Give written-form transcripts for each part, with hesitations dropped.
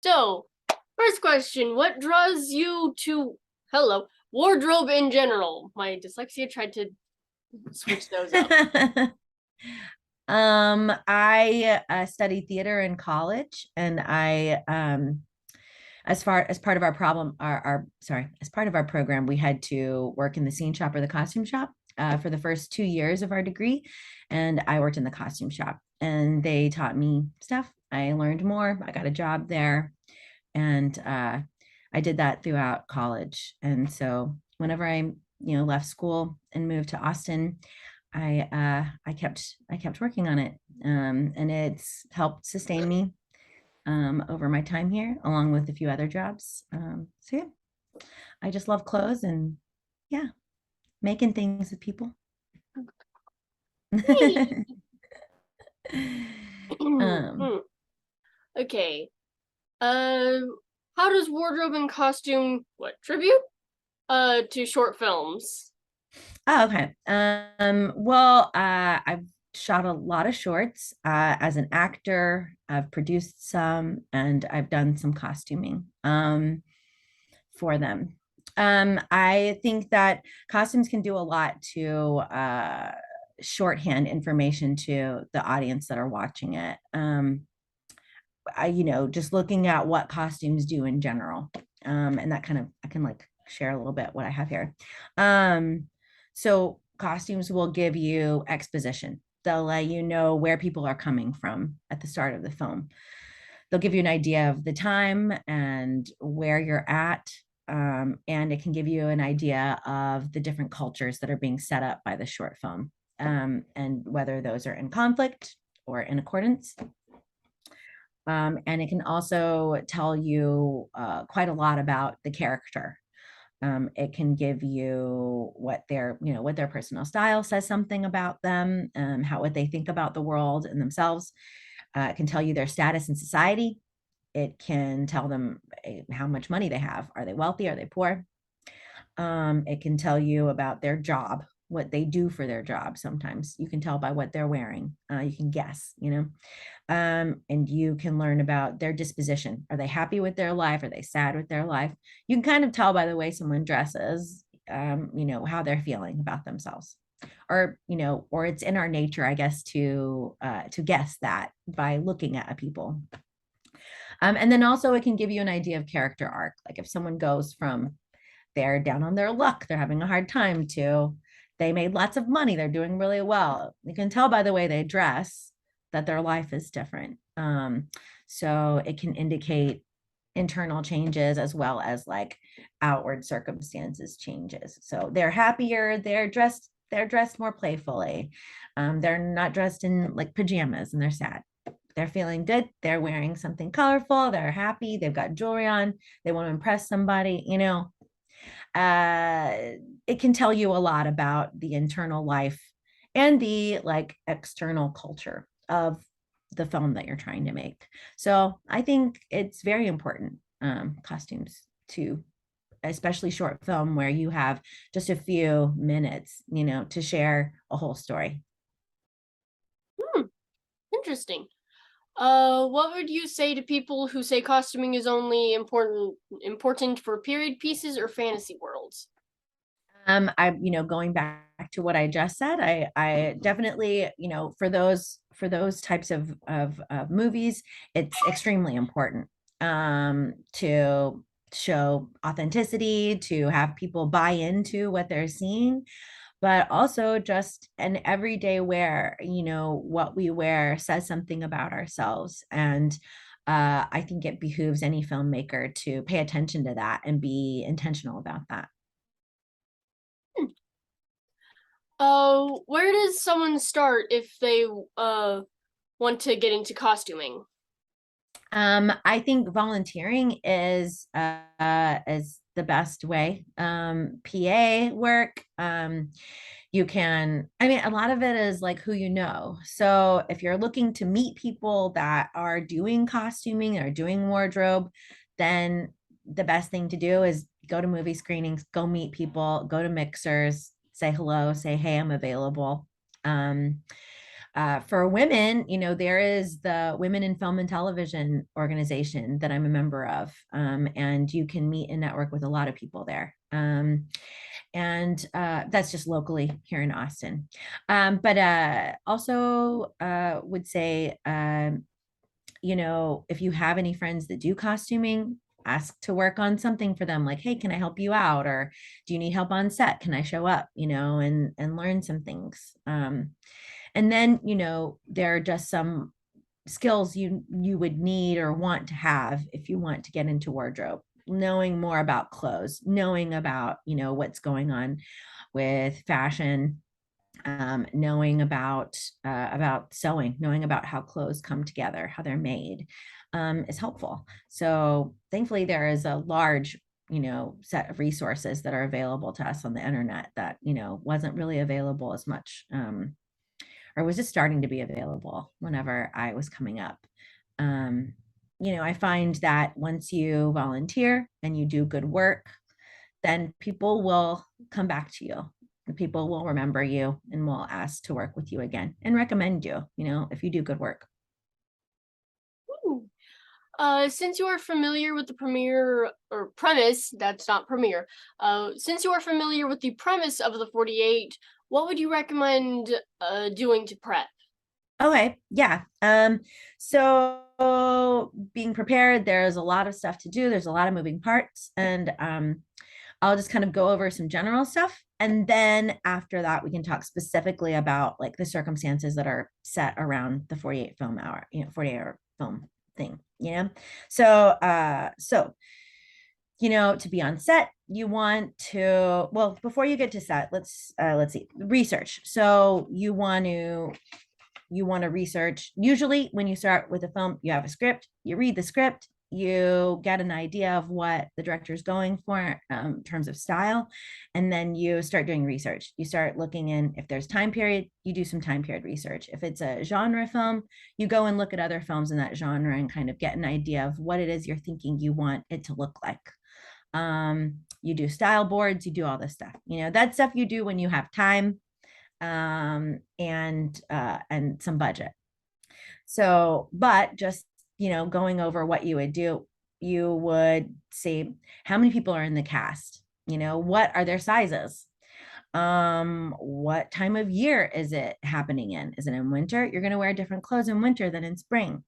So, first question, what draws you to wardrobe in general? My dyslexia tried to switch those up. I studied theater in college, and as part of our problem, as part of our program, we had to work in the scene shop or the costume shop for the first 2 years of our degree, and I worked in the costume shop, and they taught me stuff. I learned more. I got a job there, and I did that throughout college. And so whenever I left school and moved to Austin, I kept working on it, and it's helped sustain me over my time here, along with a few other jobs. So yeah, I just love clothes and yeah, making things with people. um, Okay. Uh, how does wardrobe and costume tribute to short films? oh, okay. Well, I've shot a lot of shorts as an actor. I've produced some, and I've done some costuming for them. I think that costumes can do a lot to shorthand information to the audience that are watching it. Just looking at what costumes do in general. And that kind of, I can like share a little bit what I have here. So costumes will give you exposition. They'll let you know where people are coming from at the start of the film. They'll give you an idea of the time and where you're at. And it can give you an idea of the different cultures that are being set up by the short film, and whether those are in conflict or in accordance. And it can also tell you quite a lot about the character. It can give you what their personal style says something about them, what they think about the world and themselves. It can tell you their status in society. It can tell them how much money they have. Are they wealthy? Are they poor? It can tell you about their job, what they do for their job. Sometimes you can tell by what they're wearing. You can guess, and you can learn about their disposition. Are they happy with their life? Are they sad with their life? You can kind of tell by the way someone dresses, how they're feeling about themselves. Or it's in our nature, I guess, to guess that by looking at people. And then also it can give you an idea of character arc. Like if someone goes from they're down on their luck, they're having a hard time, to they made lots of money, they're doing really well. You can tell by the way they dress that their life is different. So it can indicate internal changes as well as like outward circumstances changes. So they're happier, they're dressed more playfully. They're not dressed in like pajamas and they're sad. They're feeling good. They're wearing something colorful. They're happy. They've got jewelry on. They want to impress somebody, uh, it can tell you a lot about the internal life and the like external culture of the film that you're trying to make. So I think it's very important, costumes, to especially short film where you have just a few minutes, to share a whole story. Hmm, interesting. What would you say to people who say costuming is only important for period pieces or fantasy worlds? Going back to what I just said, I definitely, for those types of movies, it's extremely important to show authenticity, to have people buy into what they're seeing, but also just an everyday wear. What we wear says something about ourselves. And I think it behooves any filmmaker to pay attention to that and be intentional about that. Where does someone start if they want to get into costuming? I think volunteering is the best way. PA work. You can, I mean, a lot of it is like who you know. So if you're looking to meet people that are doing costuming or doing wardrobe, then the best thing to do is go to movie screenings, go meet people, go to mixers, say hello, say, hey, I'm available. Um, For women, there is the Women in Film and Television organization that I'm a member of, and you can meet and network with a lot of people there. And that's just locally here in Austin. But also would say, if you have any friends that do costuming, ask to work on something for them, like, hey, can I help you out? Or do you need help on set? Can I show up, and learn some things. And then, there are just some skills you would need or want to have if you want to get into wardrobe, knowing more about clothes, knowing about, what's going on with fashion, knowing about sewing, knowing about how clothes come together, how they're made, is helpful. So thankfully, there is a large set of resources that are available to us on the internet that wasn't really available as much, or was just starting to be available whenever I was coming up. Um, I find that once you volunteer and you do good work, then people will come back to you. People will remember you and will ask to work with you again and recommend you, if you do good work. Ooh. Since you are familiar with the premiere or premise, that's not premiere. Since you are familiar with the premise of the 48, what would you recommend doing to prep? Okay, yeah. So being prepared, there's a lot of stuff to do. There's a lot of moving parts, and I'll just kind of go over some general stuff. And then after that, we can talk specifically about like the circumstances that are set around the 48 film hour, 48-hour film thing, So to be on set, you want to, well, before you get to set, let's see, research. So you want to research. Usually, when you start with a film, you have a script, you read the script, you get an idea of what the director is going for, in terms of style, and then you start doing research. You start looking in, if there's time period, you do some time period research. If it's a genre film, you go and look at other films in that genre and kind of get an idea of what it is you're thinking you want it to look like. You do style boards, you do all this stuff. That stuff you do when you have time, and some budget. So, but just going over what you would do, you would see how many people are in the cast. What are their sizes? What time of year is it happening in? Is it in winter? You're going to wear different clothes in winter than in spring.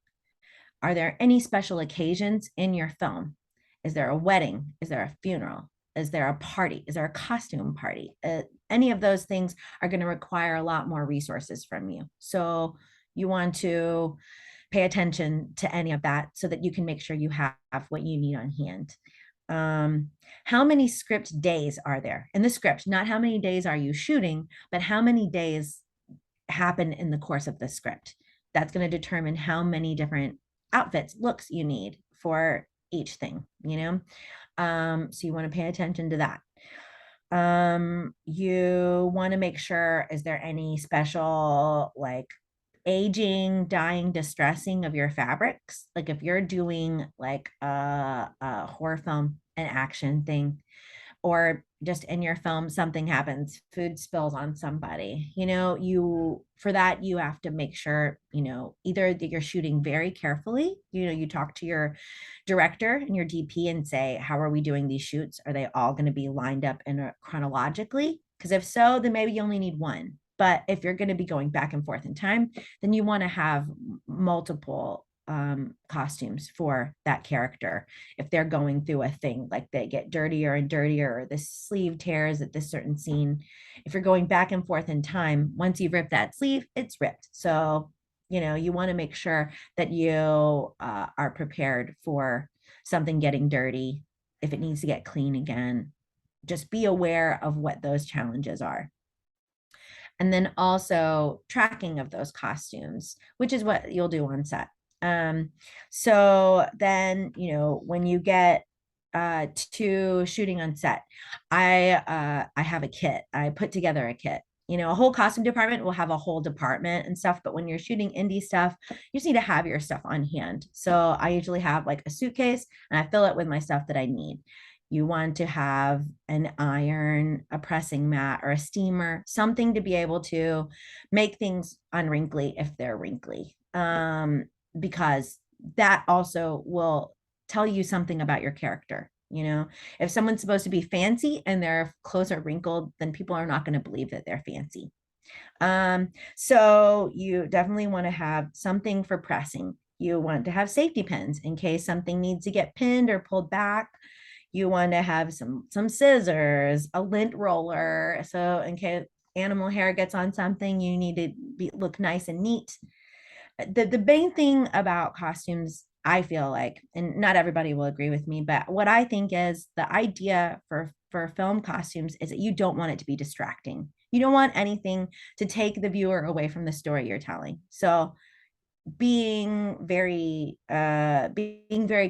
Are there any special occasions in your film? Is there a wedding? Is there a funeral? Is there a party? Is there a costume party? Any of those things are going to require a lot more resources from you. So you want to pay attention to any of that so that you can make sure you have what you need on hand. How many script days are there in the script? Not how many days are you shooting, but how many days happen in the course of the script. That's going to determine how many different outfits, looks you need for each thing, so you want to pay attention to that. You want to make sure, is there any special like aging, dying, distressing of your fabrics? Like if you're doing like a horror film, an action thing, or just in your film something happens, food spills on somebody, you for that you have to make sure either that you're shooting very carefully, you talk to your director and your DP and say, how are we doing these shoots? Are they all going to be lined up in chronologically? Because if so, then maybe you only need one. But if you're going to be going back and forth in time, then you want to have multiple costumes for that character. If they're going through a thing, like they get dirtier and dirtier, or the sleeve tears at this certain scene, if you're going back and forth in time, once you've ripped that sleeve, it's ripped. So you want to make sure that you are prepared for something getting dirty. If it needs to get clean again, just be aware of what those challenges are. And then also tracking of those costumes, which is what you'll do on set. So then, when you get to shooting on set, I have a kit. I put together a kit. A whole costume department will have a whole department and stuff, but when you're shooting indie stuff, you just need to have your stuff on hand. So I usually have like a suitcase and I fill it with my stuff that I need. You want to have an iron, a pressing mat, or a steamer, something to be able to make things unwrinkly if they're wrinkly. Because that also will tell you something about your character. You know, if someone's supposed to be fancy and their clothes are wrinkled, then people are not going to believe that they're fancy. So you definitely want to have something for pressing. You want to have safety pins in case something needs to get pinned or pulled back. You want to have some scissors, a lint roller. So in case animal hair gets on something, you need to look nice and neat. The main thing about costumes, I feel like, and not everybody will agree with me, but what I think is the idea for film costumes is that you don't want it to be distracting. You don't want anything to take the viewer away from the story you're telling. So being very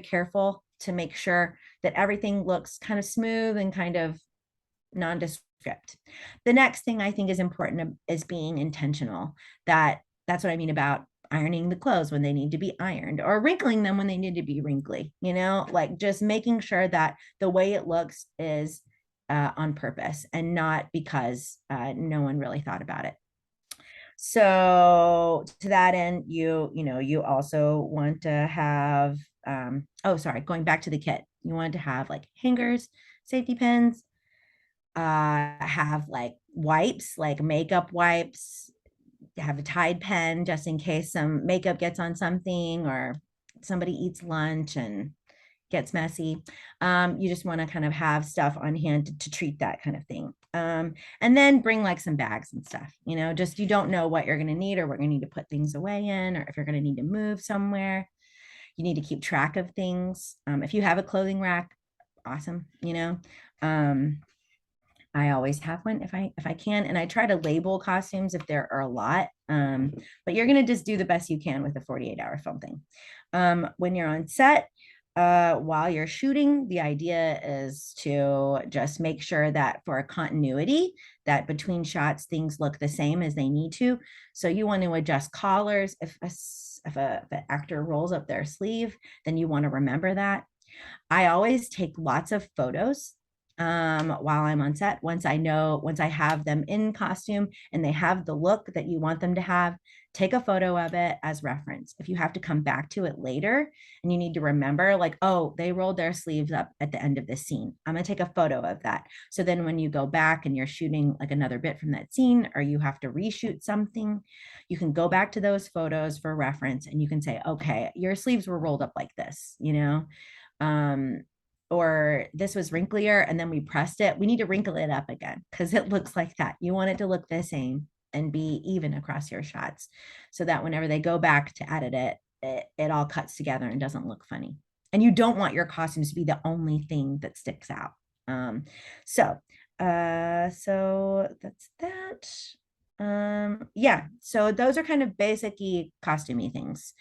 careful to make sure that everything looks kind of smooth and kind of nondescript. The next thing I think is important is being intentional. That's what I mean about ironing the clothes when they need to be ironed or wrinkling them when they need to be wrinkly, like just making sure that the way it looks is on purpose and not because no one really thought about it. So to that end, you also want to have oh, sorry, going back to the kit, you want to have like hangers, safety pins, have like wipes, like makeup wipes, have a Tide pen just in case some makeup gets on something or somebody eats lunch and gets messy. You just want to kind of have stuff on hand to treat that kind of thing. And then bring like some bags and stuff, just you don't know what you're going to need or what you're going to need to put things away in, or if you're going to need to move somewhere. You need to keep track of things. If you have a clothing rack, awesome. Um, I always have one if I can, and I try to label costumes if there are a lot. But you're gonna just do the best you can with a 48-hour film thing. When you're on set, while you're shooting, the idea is to just make sure that for a continuity, that between shots things look the same as they need to. So you want to adjust collars if an actor rolls up their sleeve, then you want to remember that. I always take lots of photos while I'm on set. Once I have them in costume and they have the look that you want them to have, take a photo of it as reference. If you have to come back to it later and you need to remember, like, oh, they rolled their sleeves up at the end of this scene, I'm going to take a photo of that. So then when you go back and you're shooting like another bit from that scene, or you have to reshoot something, you can go back to those photos for reference and you can say, okay, your sleeves were rolled up like this. um, or this was wrinklier and then we pressed it. We need to wrinkle it up again because it looks like that. You want it to look the same and be even across your shots so that whenever they go back to edit it all cuts together and doesn't look funny. And you don't want your costumes to be the only thing that sticks out. So that's that. Yeah, so those are kind of basic costumey things.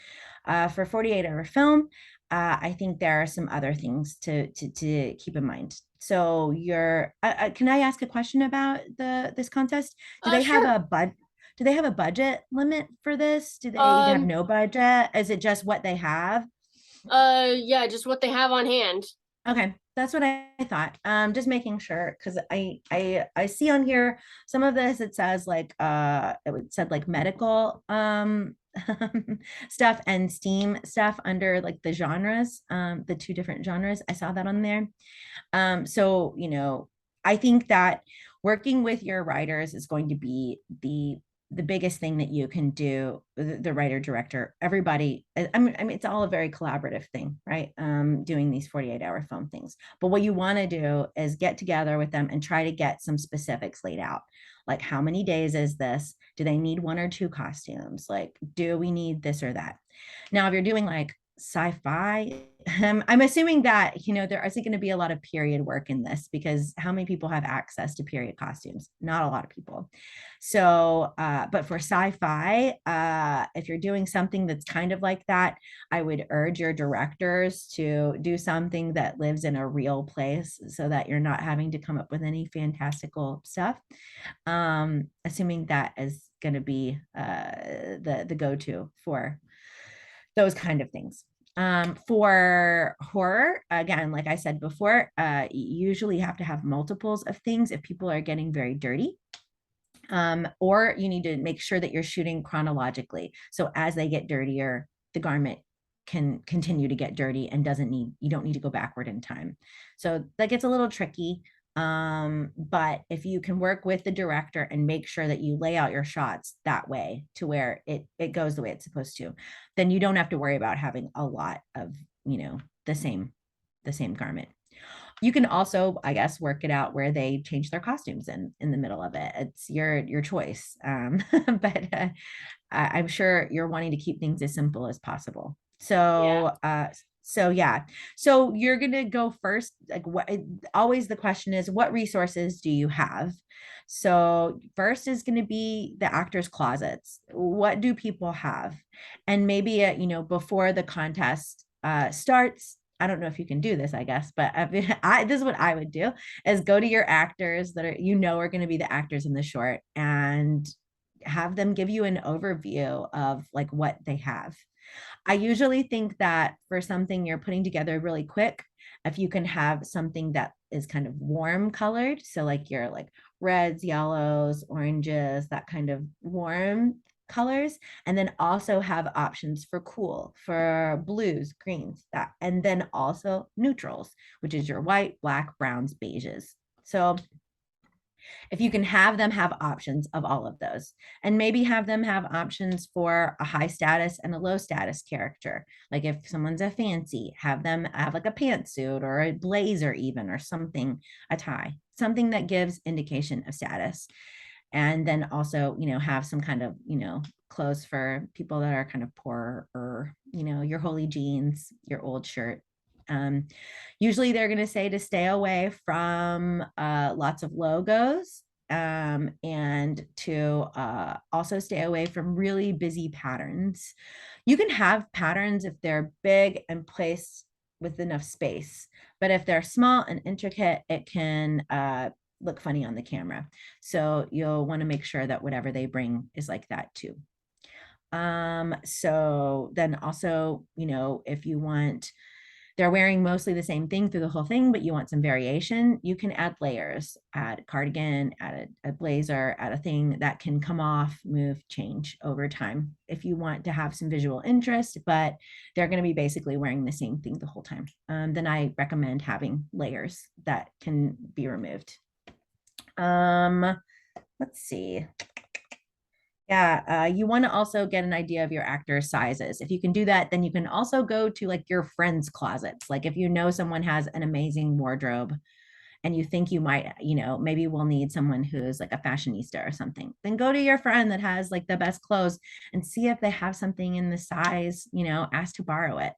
For 48-hour film, I think there are some other things to keep in mind. So can I ask a question about this contest? Do they have Sure. a do they have a budget limit for this? Do they have Um, no budget? Is it just what they have? yeah, just what they have on hand. Okay, that's what I thought. Just making sure because I see on here some of this it says like it said like medical stuff and STEAM stuff under like the genres, the two different genres. I saw that on there. So I think that working with your writers is going to be the biggest thing that you can do, the writer director, everybody. I mean it's all a very collaborative thing, right? Doing these 48-hour film things, but what you want to do is get together with them and try to get some specifics laid out, like how many days is this, do they need one or two costumes, like do we need this or that. Now if you're doing like sci-fi, I'm assuming that there isn't going to be a lot of period work in this, because how many people have access to period costumes? Not a lot of people. So but for sci-fi, if you're doing something that's kind of like that, I would urge your directors to do something that lives in a real place so that you're not having to come up with any fantastical stuff. Assuming that is going to be the go-to for those kind of things. For horror, again, like I said before, you usually have to have multiples of things if people are getting very dirty. Or you need to make sure that you're shooting chronologically. So as they get dirtier, the garment can continue to get dirty and you don't need to go backward in time. So that gets a little tricky. But if you can work with the director and make sure that you lay out your shots that way to where it goes the way it's supposed to, then you don't have to worry about having a lot of, the same garment. You can also, I guess, work it out where they change their costumes in the middle of it. It's your choice. But I'm sure you're wanting to keep things as simple as possible. Yeah. So yeah. So you're gonna go first. Like always the question is, what resources do you have? So first is going to be the actors' closets. What do people have? And maybe before the contest starts, I don't know if you can do this, I guess, but this is what I would do: is go to your actors that are going to be the actors in the short, and have them give you an overview of like what they have. I usually think that for something you're putting together really quick, if you can have something that is kind of warm colored, so like your like reds, yellows, oranges, that kind of warm colors, and then also have options for cool, for blues, greens, that, and then also neutrals, which is your white, black, browns, beiges. So if you can have them have options of all of those, and maybe have them have options for a high status and a low status character. Like if someone's a fancy, have them have like a pantsuit or a blazer, even, or something, a tie, something that gives indication of status. And then also, have some kind of, clothes for people that are kind of poor, or, your holy jeans, your old shirt. um, Usually they're going to say to stay away from lots of logos, and to also stay away from really busy patterns. You can have patterns if they're big and placed with enough space, but if they're small and intricate, it can look funny on the camera. So you'll want to make sure that whatever they bring is like that too. So then also, if you want, they're wearing mostly the same thing through the whole thing, but you want some variation, you can add layers, add a cardigan, add a blazer, add a thing that can come off, move, change over time if you want to have some visual interest, but they're going to be basically wearing the same thing the whole time. Then I recommend having layers that can be removed. Let's see. Yeah, you want to also get an idea of your actors' sizes. If you can do that, then you can also go to like your friends' closets. Like if you know someone has an amazing wardrobe and you think you might, maybe we'll need someone who's like a fashionista or something, then go to your friend that has like the best clothes and see if they have something in the size, ask to borrow it.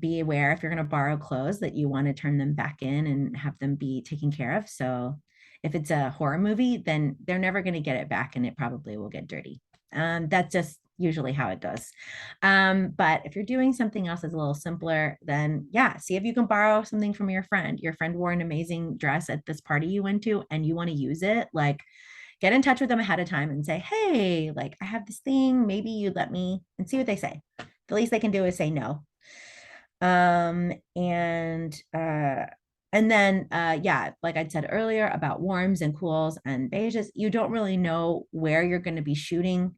Be aware if you're going to borrow clothes that you want to turn them back in and have them be taken care of. So if it's a horror movie, then they're never going to get it back and it probably will get dirty. That's just usually how it goes. But if you're doing something else that's a little simpler, then yeah, see if you can borrow something from your friend. Your friend wore an amazing dress at this party you went to and you want to use it. Like, get in touch with them ahead of time and say, hey, like I have this thing, maybe you let me, and see what they say. The least they can do is say no. And then yeah, like I said earlier about warms and cools and beiges, you don't really know where you're going to be shooting,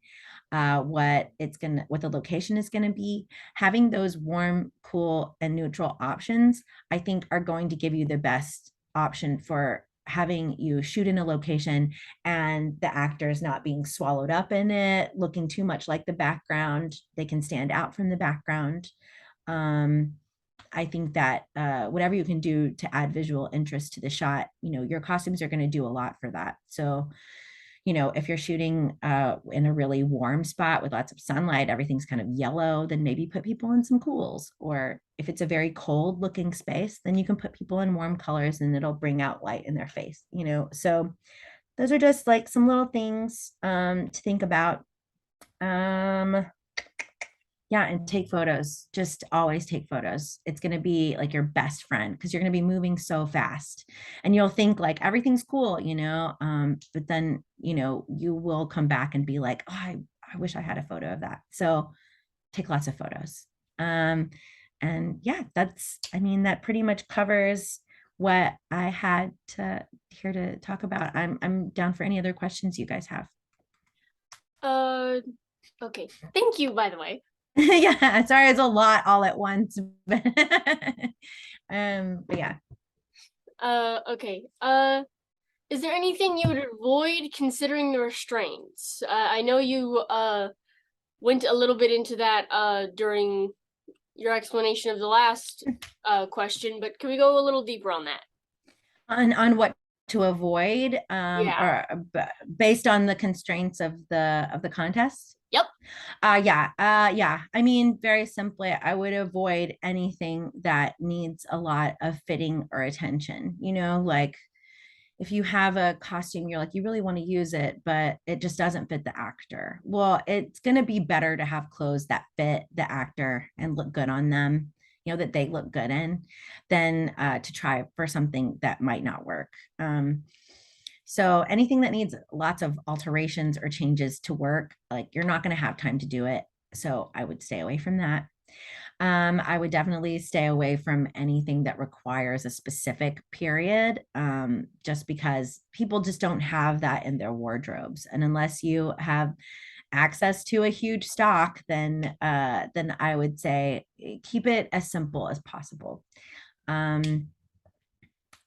what the location is going to be. Having those warm, cool, and neutral options, I think, are going to give you the best option for having you shoot in a location and the actors not being swallowed up in it, looking too much like the background. They can stand out from the background. um, I think that whatever you can do to add visual interest to the shot, your costumes are going to do a lot for that. So, if you're shooting in a really warm spot with lots of sunlight, everything's kind of yellow, then maybe put people in some cools. Or if it's a very cold looking space, then you can put people in warm colors and it'll bring out light in their face, So those are just like some little things to think about. Yeah, and take photos. Just always take photos. It's going to be like your best friend because you're going to be moving so fast and you'll think like everything's cool, but then, you will come back and be like, oh, I wish I had a photo of that. So take lots of photos. And yeah, I mean, that pretty much covers what I had here to talk about. I'm down for any other questions you guys have. Uh, okay. Thank you, by the way. Yeah, sorry, it's a lot all at once. But yeah. Okay. Is there anything you would avoid considering the restraints? I know you went a little bit into that during your explanation of the last question, but can we go a little deeper on that? On what to avoid, Yeah. or based on the constraints of the contest. Yep. Yeah. I mean, very simply, I would avoid anything that needs a lot of fitting or attention. Like if you have a costume, you're like, you really want to use it, but it just doesn't fit the actor. Well, it's going to be better to have clothes that fit the actor and look good on them, that they look good in, than to try for something that might not work. So anything that needs lots of alterations or changes to work, like you're not going to have time to do it. So I would stay away from that. I would definitely stay away from anything that requires a specific period, just because people just don't have that in their wardrobes. And unless you have access to a huge stock, then I would say keep it as simple as possible.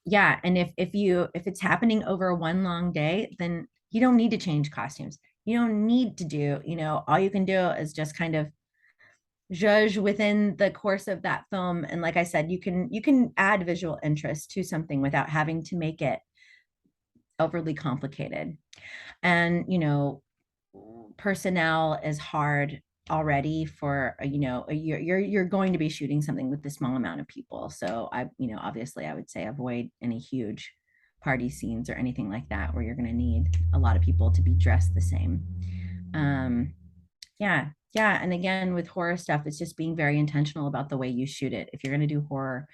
Yeah, and if it's happening over one long day, then you don't need to change costumes. You don't need to do, all you can do is just kind of judge within the course of that film. And like I said, you can add visual interest to something without having to make it overly complicated. And personnel is hard already for you're going to be shooting something with a small amount of people. So obviously I would say avoid any huge party scenes or anything like that where you're going to need a lot of people to be dressed the same. Yeah, and again, with horror stuff, it's just being very intentional about the way you shoot it. If you're going to do horror,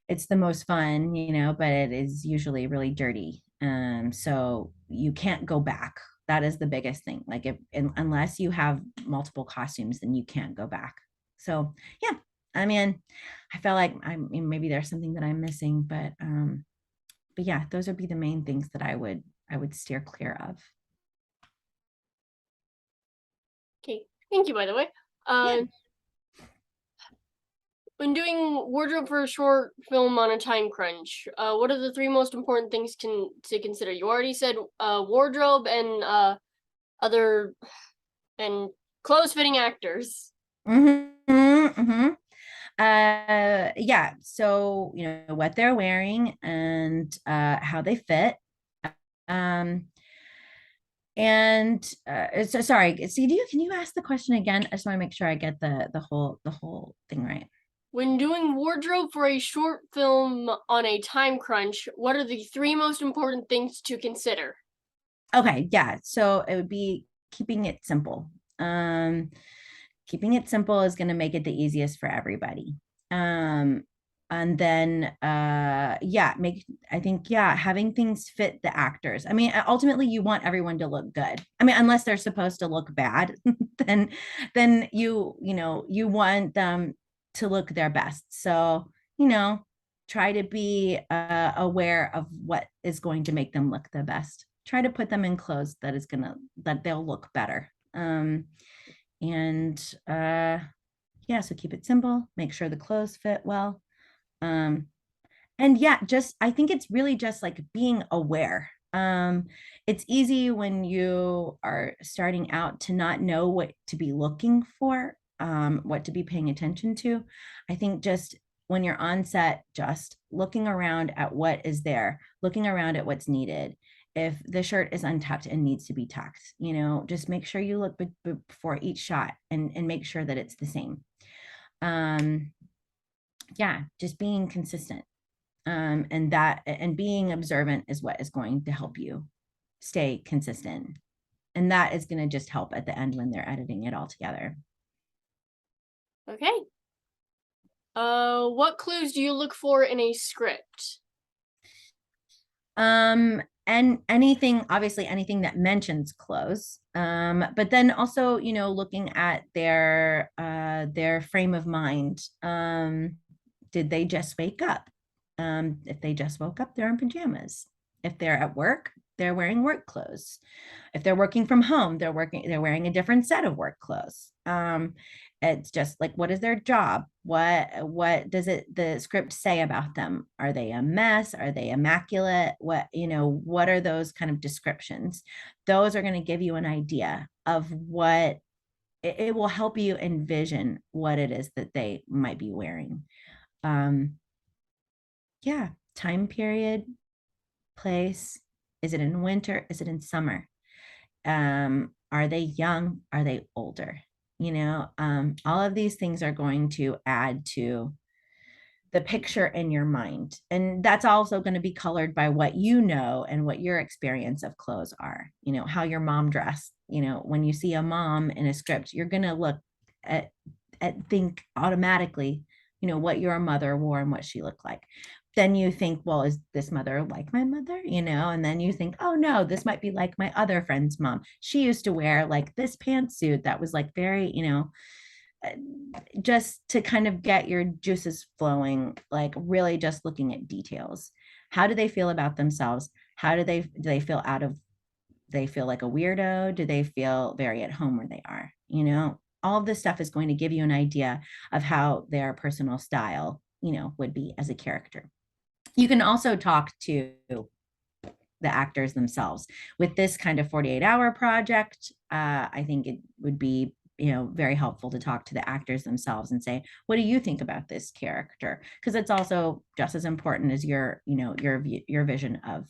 it's the most fun, but it is usually really dirty. So you can't go back. That is the biggest thing. Like unless you have multiple costumes, then you can't go back. So yeah, I mean, I felt like maybe there's something that I'm missing, but yeah, those would be the main things that I would steer clear of. Okay. Thank you, by the way. Yeah. When doing wardrobe for a short film on a time crunch, what are the three most important things to consider? You already said wardrobe and other and clothes fitting actors. Mm-hmm, mm-hmm. Yeah, so what they're wearing and how they fit. Um, and so sorry, see, can you ask the question again? I just want to make sure I get the whole thing right. When doing wardrobe for a short film on a time crunch, what are the three most important things to consider? Okay, yeah. So it would be keeping it simple. Keeping it simple is going to make it the easiest for everybody. Um, and then yeah, I think, yeah, having things fit the actors. I mean, ultimately you want everyone to look good. I mean, unless they're supposed to look bad, then you want them to look their best. So, try to be aware of what is going to make them look the best. Try to put them in clothes that they'll look better. And yeah, so keep it simple, make sure the clothes fit well. um and yeah, just I think it's really just like being aware. It's easy when you are starting out to not know what to be looking for, what to be paying attention to. I think just when you're on set, just looking around at what is there, looking around at what's needed. If the shirt is untucked and needs to be tucked, just make sure you look before each shot and make sure that it's the same. um yeah, just being consistent, and being observant is what is going to help you stay consistent, and that is going to just help at the end when they're editing it all together. Okay. What clues do you look for in a script? um and anything, obviously anything that mentions clothes. But then also, looking at their frame of mind. Did they just wake up? If they just woke up, they're in pajamas. If they're at work, they're wearing work clothes. If they're working from home, they're wearing a different set of work clothes. It's just like, what is their job? What does the script say about them? Are they a mess? Are they immaculate? What are those kind of descriptions? Those are going to give you an idea of what it will help you envision what it is that they might be wearing. Yeah, time period, place. Is it in winter? Is it in summer? Are they young? Are they older? All of these things are going to add to the picture in your mind. And that's also going to be colored by what you know and what your experience of clothes are, how your mom dressed. When you see a mom in a script, you're going to look at, think automatically, what your mother wore and what she looked like. Then you think, well, is this mother like my mother? And then you think, oh no, this might be like my other friend's mom. She used to wear like this pantsuit that was like very, just to kind of get your juices flowing, like really just looking at details. How do they feel about themselves? How do they feel they feel like a weirdo? Do they feel very at home where they are? All of this stuff is going to give you an idea of how their personal style, would be as a character. You can also talk to the actors themselves with this kind of 48-hour project. I think it would be very helpful to talk to the actors themselves and say, what do you think about this character? Because it's also just as important as your vision of,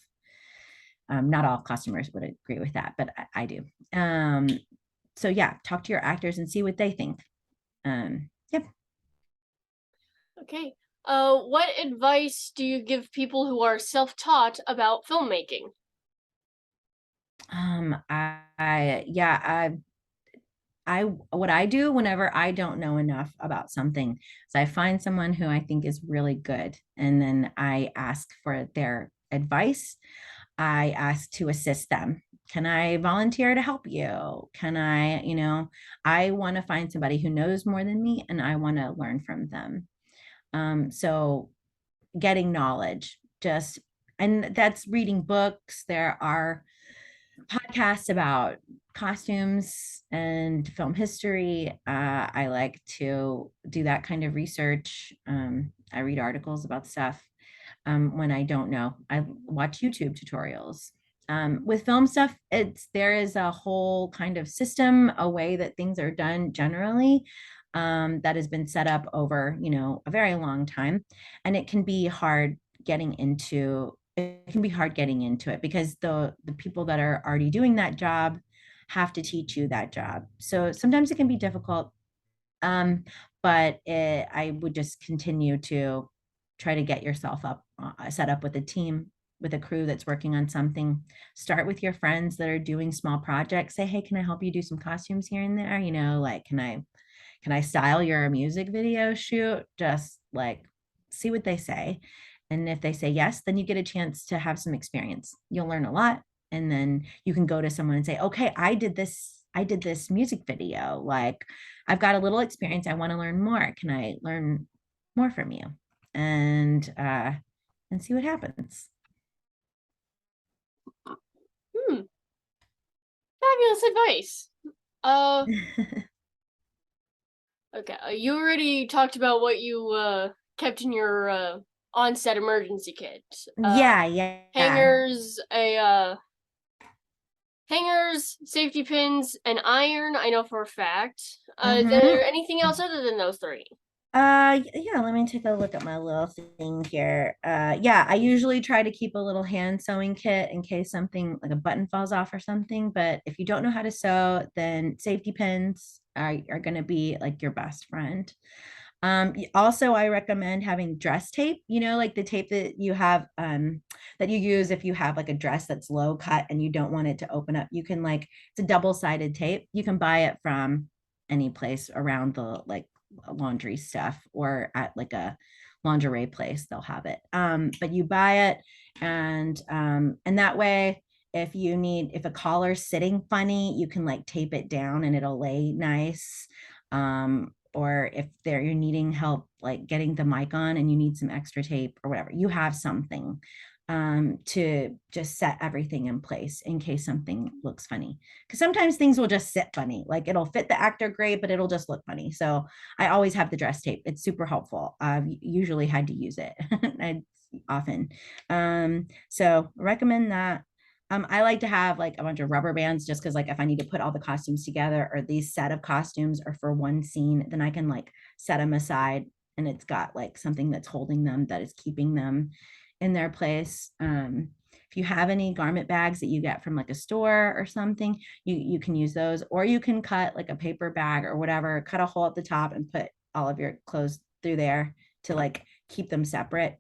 not all customers would agree with that, but I do. So yeah, talk to your actors and see what they think. Yep. Okay. What advice do you give people who are self-taught about filmmaking? Yeah, what I do whenever I don't know enough about something is I find someone who I think is really good, and then I ask for their advice. I ask to assist them. Can I volunteer to help you? I want to find somebody who knows more than me, and I want to learn from them. So getting knowledge, and that's reading books. There are podcasts about costumes and film history. I like to do that kind of research. I read articles about stuff. When I don't know, I watch YouTube tutorials. With film stuff, there is a whole kind of system, a way that things are done generally, that has been set up over a very long time, and it can be hard getting into it because the people that are already doing that job have to teach you that job. So sometimes it can be difficult, but I would just continue to try to get yourself set up with a team, with a crew that's working on something. Start with your friends that are doing small projects. Say, hey, can I help you do some costumes here and there? Like, can I style your music video shoot? Just like see what they say. And if they say yes, then you get a chance to have some experience. You'll learn a lot. And then you can go to someone and say, okay, I did this music video. Like, I've got a little experience. I want to learn more. Can I learn more from you? And see what happens. Hmm, fabulous advice. Uh, okay. You already talked about what you kept in your on-set emergency kit. Yeah, yeah. Hangers, hangers, safety pins, and iron. I know for a fact. Is Mm-hmm. there anything else other than those three? Yeah, let me take a look at my little thing here. Yeah, I usually try to keep a little hand sewing kit in case something like a button falls off or something. But if you don't know how to sew, then safety pins are going to be like your best friend. Also, I recommend having dress tape, like the tape that you have, that you use if you have like a dress that's low cut and you don't want it to open up. You can, like, it's a double-sided tape. You can buy it from any place around the, like, laundry stuff, or at like a lingerie place, they'll have it. But you buy it, and that way, if a collar's sitting funny, you can like tape it down and it'll lay nice. Or if you're needing help like getting the mic on and you need some extra tape or whatever, you have something to just set everything in place in case something looks funny. Because sometimes things will just sit funny, like it'll fit the actor great, but it'll just look funny. So I always have the dress tape. It's super helpful. I've usually had to use it I often. So recommend that. I like to have like a bunch of rubber bands, just because like if I need to put all the costumes together, or these set of costumes are for one scene, then I can like set them aside, and it's got like something that's holding them, that is keeping them in their place. If you have any garment bags that you get from like a store or something, you can use those, or you can cut like a paper bag or whatever, cut a hole at the top and put all of your clothes through there to like keep them separate.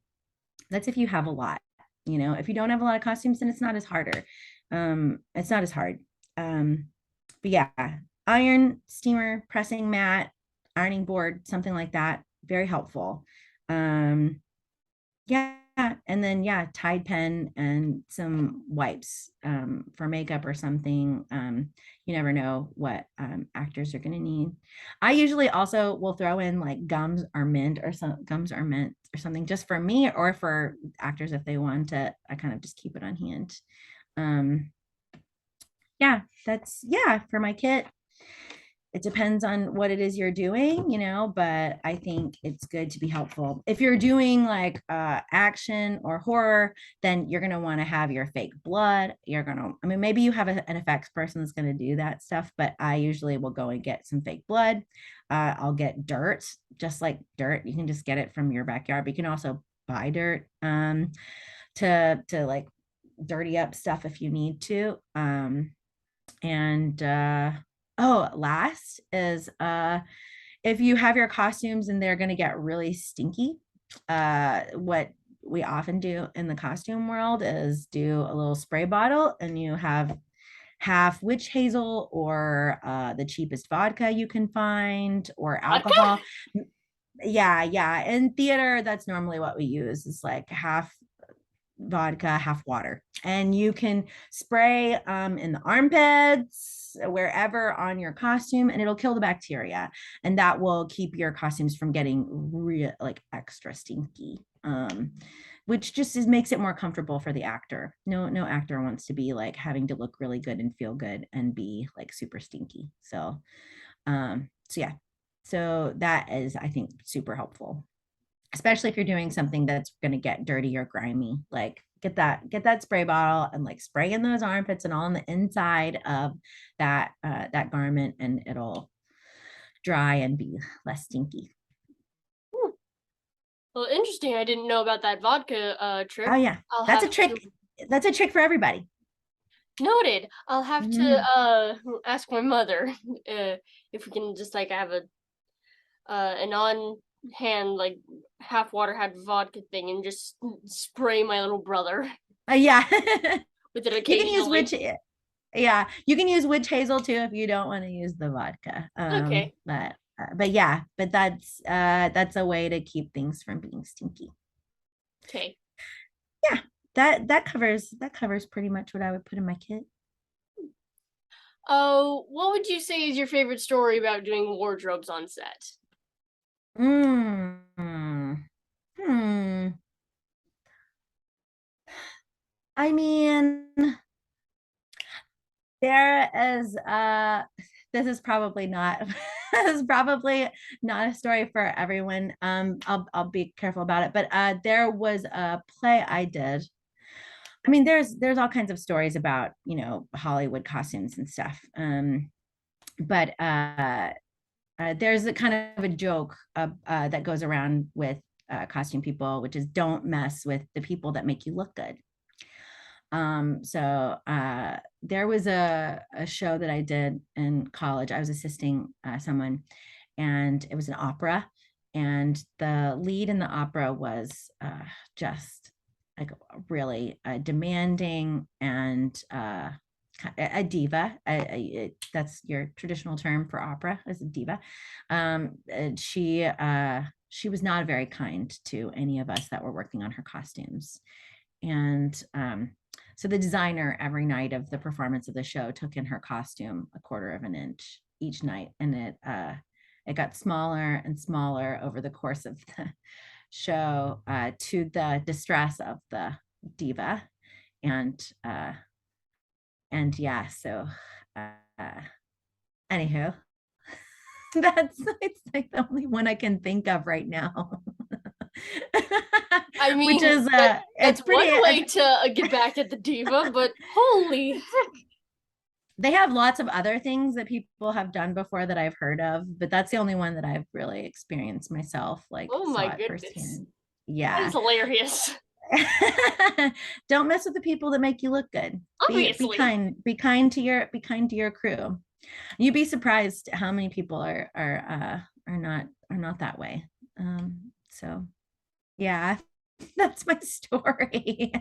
That's if you have a lot. If you don't have a lot of costumes, then it's not as harder. It's not as hard. But yeah, iron, steamer, pressing mat, ironing board, something like that, very helpful. Yeah, and then yeah, Tide pen and some wipes for makeup or something. You never know what actors are going to need. I usually also will throw in like gums or mint or something, just for me or for actors if they want to. I kind of just keep it on hand. Yeah, that's for my kit. It depends on what it is you're doing, but I think it's good to be helpful. If you're doing like action or horror, then you're going to want to have your fake blood. Maybe you have an effects person that's going to do that stuff, but I usually will go and get some fake blood. I'll get dirt, just like dirt. You can just get it from your backyard, but you can also buy dirt to like dirty up stuff if you need to. And last is if you have your costumes and they're going to get really stinky, what we often do in the costume world is do a little spray bottle, and you have half witch hazel or the cheapest vodka you can find, or alcohol. Yeah, in theater that's normally what we use, is like half vodka, half water. And you can spray in the armpits, wherever on your costume, and it'll kill the bacteria. And that will keep your costumes from getting like extra stinky. Which just makes it more comfortable for the actor. No actor wants to be like having to look really good and feel good and be like super stinky. So yeah. So that is, I think, super helpful, especially if you're doing something that's going to get dirty or grimy. Like get that spray bottle and like spray in those armpits and all on the inside of that garment, and it'll dry and be less stinky. Well, interesting. I didn't know about that vodka trick. Oh yeah, I'll that's a have trick. to That's a trick for everybody. Noted. I'll have to Mhm. ask my mother if we can just like have an on hand like half water half vodka thing and just spray my little brother Yeah. with it You can use occasionally. witch. Yeah, you can use witch hazel too if you don't want to use the vodka. Okay. But yeah, but that's a way to keep things from being stinky. Okay. Yeah, that covers pretty much what I would put in my kit. Oh, what would you say is your favorite story about doing wardrobes on set? Hmm. I mean, there is this is probably not this is probably not a story for everyone. I'll be careful about it, but there was a play I did. I mean, there's all kinds of stories about, Hollywood costumes and stuff. But there's a kind of a joke that goes around with costume people, which is don't mess with the people that make you look good. So there was a show that I did in college. I was assisting someone, and it was an opera, and the lead in the opera was just like really demanding and a diva. That's your traditional term for opera, as a diva. And she was not very kind to any of us that were working on her costumes. And so the designer every night of the performance of the show took in her costume a quarter of an inch each night, and it got smaller and smaller over the course of the show, to the distress of the diva. And yeah, so anywho, it's like the only one I can think of right now. I Which mean, is that's it's one pretty way to get back at the diva, but holy heck. they have lots of other things that people have done before that I've heard of, but that's the only one that I've really experienced myself, like Oh my saw it goodness. firsthand. That is Yeah. hilarious. Don't mess with the people that make you look good. Be Obviously. kind. Be kind to your crew. You'd be surprised how many people are not that way. So yeah, that's my story.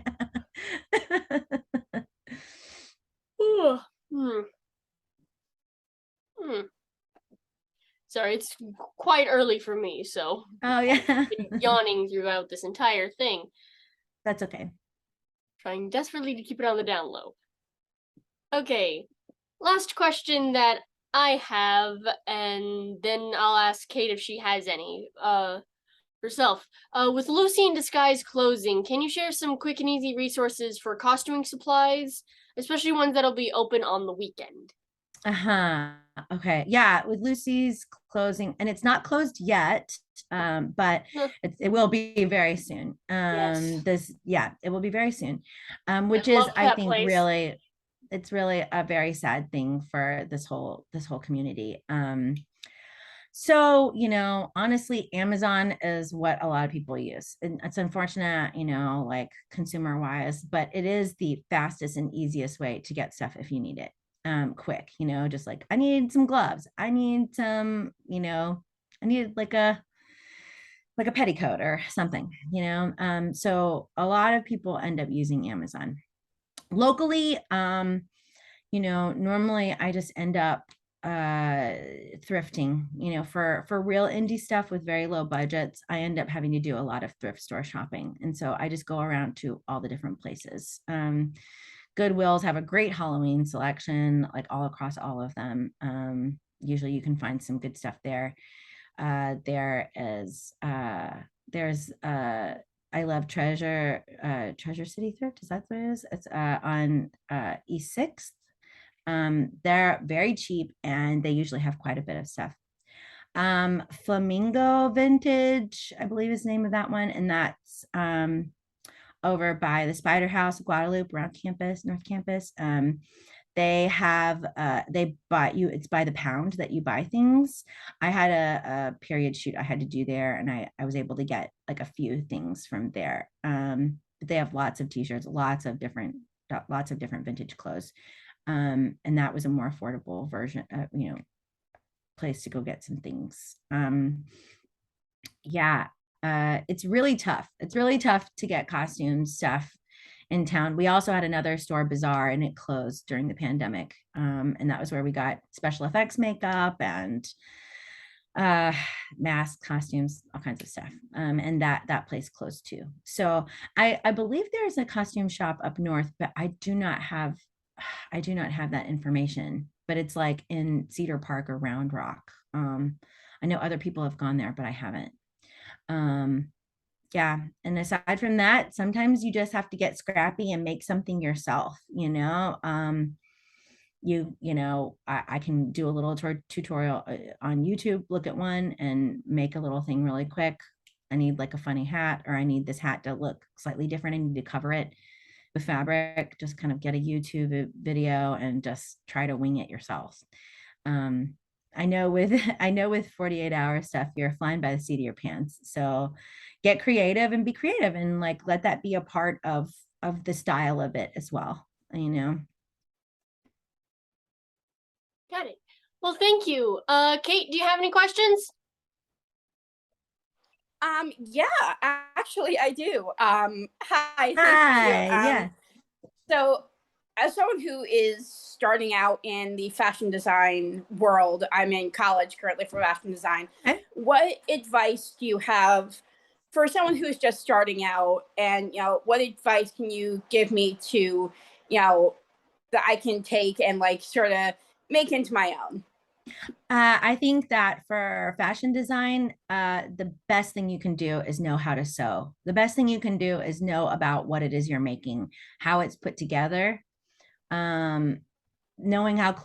Ooh, hmm, hmm. Sorry, it's quite early for me, so Oh yeah. I've been yawning throughout this entire thing, That's okay. trying desperately to keep it on the down low. Okay, last question that I have, and then I'll ask Kate if she has any. Herself. With Lucy in Disguise closing, can you share some quick and easy resources for costuming supplies, especially ones that'll be open on the weekend? Uh-huh. Okay. Yeah, with Lucy's closing, and it's not closed yet, but Huh, it will be very soon. yes, Yeah, it will be very soon. I Which is, love I that think, place. really, it's really a very sad thing for this whole community. So, honestly, Amazon is what a lot of people use. And it's unfortunate, like consumer wise, but it is the fastest and easiest way to get stuff if you need it. Quick, just like I need some gloves. I need some, I need like a petticoat or something, So a lot of people end up using Amazon. Locally, normally I just end up thrifting, for real indie stuff with very low budgets. I end up having to do a lot of thrift store shopping. And so I just go around to all the different places. Goodwills have a great Halloween selection, like all across all of them. Usually you can find some good stuff there. There is there's I love Treasure City Thrift. Is that what it is? It's on East 6th. They're very cheap and they usually have quite a bit of stuff. Flamingo Vintage, I believe is the name of that one. And that's over by the Spider House, Guadalupe, around campus, North Campus. They bought you, it's by the pound that you buy things. I had a period shoot I had to do there, and I was able to get like a few things from there. But they have lots of t-shirts, lots of different vintage clothes. And that was a more affordable version, place to go get some things. Yeah, it's really tough. It's really tough to get costume stuff in town. We also had another store, Bazaar, and it closed during the pandemic. And that was where we got special effects makeup and uh masks, costumes, all kinds of stuff. And that place closed too. So I believe there's a costume shop up north, but I do not have that information, but it's like in Cedar Park or Round Rock. I know other people have gone there, but I haven't. um yeah, and aside from that, sometimes you just have to get scrappy and make something yourself. I can do a little tutorial on YouTube, look at one and make a little thing really quick. I need like a funny hat, or I need this hat to look slightly different. I need to cover it with fabric. Just kind of get a YouTube video and just try to wing it yourself. um I know with 48 hour stuff, you're flying by the seat of your pants. So get creative and be creative, and like let that be a part of the style of it as well. Got it. Well, thank you. Kate, do you have any questions? Yeah, actually I do. Hi, thank you. Hi, yeah. So as someone who is starting out in the fashion design world, I'm in college currently for fashion design. Okay. What advice do you have for someone who's just starting out? And, what advice can you give me to, that I can take and like sort of make into my own? I think that for fashion design, the best thing you can do is know how to sew. The best thing you can do is know about what it is you're making, how it's put together. Um, Knowing how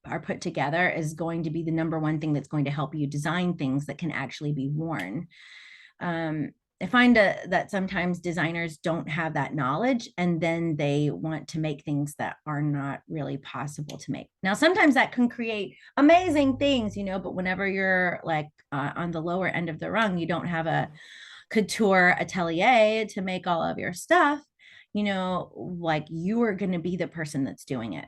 are put together is going to be the number one thing that's going to help you design things that can actually be worn. I find that sometimes designers don't have that knowledge, and then they want to make things that are not really possible to make. Now, sometimes that can create amazing things, but whenever you're like on the lower end of the rung, you don't have a couture atelier to make all of your stuff, like you are going to be the person that's doing it.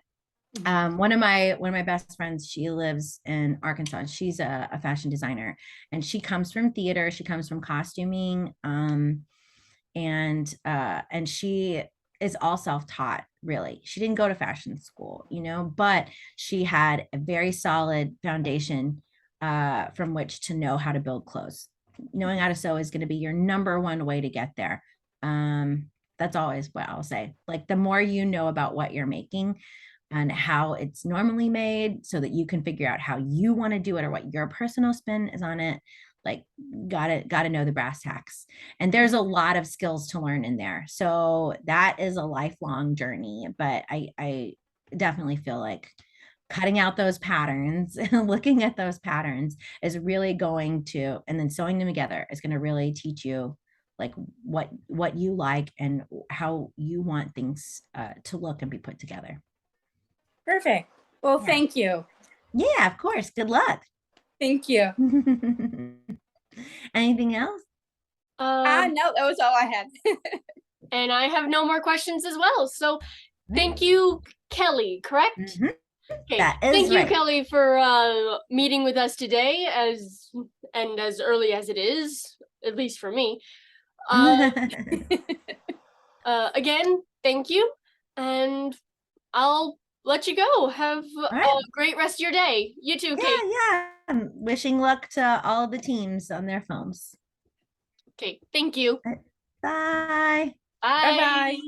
One of my best friends, she lives in Arkansas. She's a fashion designer, and she comes from theater. She comes from costuming, and she is all self-taught. Really, she didn't go to fashion school, but she had a very solid foundation from which to know how to build clothes. Knowing how to sew is going to be your number one way to get there. That's always what I'll say. Like the more you know about what you're making and how it's normally made, so that you can figure out how you want to do it or what your personal spin is on it, like gotta know the brass tacks. And there's a lot of skills to learn in there, so that is a lifelong journey. But I definitely feel like cutting out those patterns and looking at those patterns is really going to, and then sewing them together is going to really teach you like what you like and how you want things to look and be put together. Perfect. Well, Yeah. thank you. Yeah, of course. Good luck. Thank you. Anything else? No, that was all I had. And I have no more questions as well. So thank you, Kelli, correct? Mhm. Okay. That is Thank you, right. Kelli, for meeting with us today as early as it is, at least for me. Again, thank you. And I'll let you go. Have All a right. great rest of your day. You too, Kate. Yeah. I'm wishing luck to all the teams on their films. Okay, thank you. Bye. Bye Bye. bye.